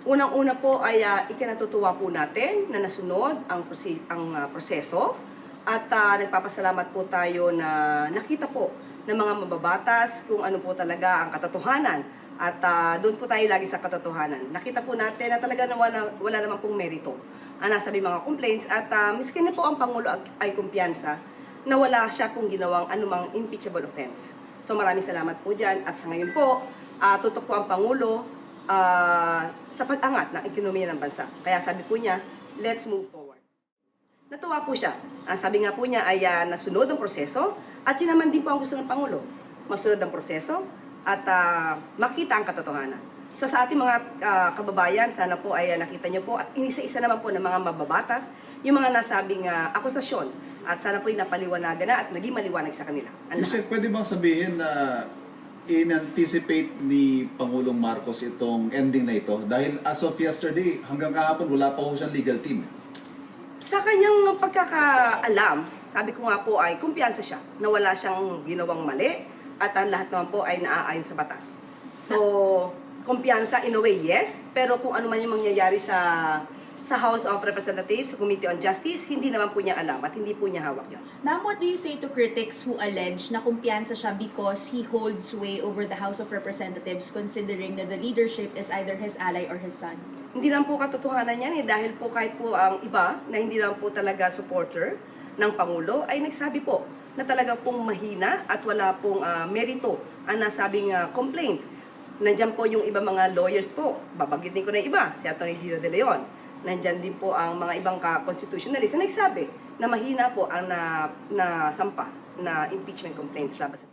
Unang-una po ay ikinatutuwa po natin na nasunod ang proseso at nagpapasalamat po tayo na nakita po ng mga mababatas kung ano po talaga ang katotohanan at doon po tayo lagi sa katotohanan. Nakita po natin na talaga wala naman pong merito ang nasabi mga complaints at miski na po ang Pangulo ay kumpiyansa na wala siya pong ginawang anumang impeachable offense. So maraming salamat po dyan at sa ngayon po, tutok po ang Pangulo sa pag-angat ng ekonomiya ng bansa. Kaya sabi po niya, let's move forward. Natuwa po siya. Sabi nga po niya ay nasunod ang proseso at yun naman din po ang gusto ng Pangulo. Masunod ang proseso at makita ang katotohanan. So sa ating mga kababayan, sana po ay nakita niyo po at inisa-isa naman po ng mga mababatas yung mga nasabing akusasyon at sana po ay napaliwanagan na at naging maliwanag sa kanila. Michelle, pwede bang sabihin na in-anticipate ni Pangulong Marcos itong ending na ito? Dahil as of yesterday, hanggang kahapon, wala pa ho siyang legal team. Sa kanyang pagkakaalam, sabi ko nga po ay kumpiyansa siya na wala siyang ginawang mali at ang lahat naman po ay naaayon sa batas. So, kumpiyansa in a way, yes, pero kung ano man yung mangyayari sa House of Representatives, sa Committee on Justice, hindi naman po niya alam at hindi po niya hawak yun. Ma'am, what do you say to critics who allege na kumpiyansa siya because he holds sway over the House of Representatives considering that the leadership is either his ally or his son? Hindi lang po katotohanan yan dahil po kahit po ang iba na hindi lang po talaga supporter ng Pangulo ay nagsabi po na talaga pong mahina at wala pong merito ang nasabing complaint. Nandiyan po yung iba mga lawyers po, babanggitin ko na yung iba, si Atty. Dino De Leon. Nandyan din po ang mga ibang constitutionalist na nagsabi na mahina po ang nasampa na impeachment complaints laban sa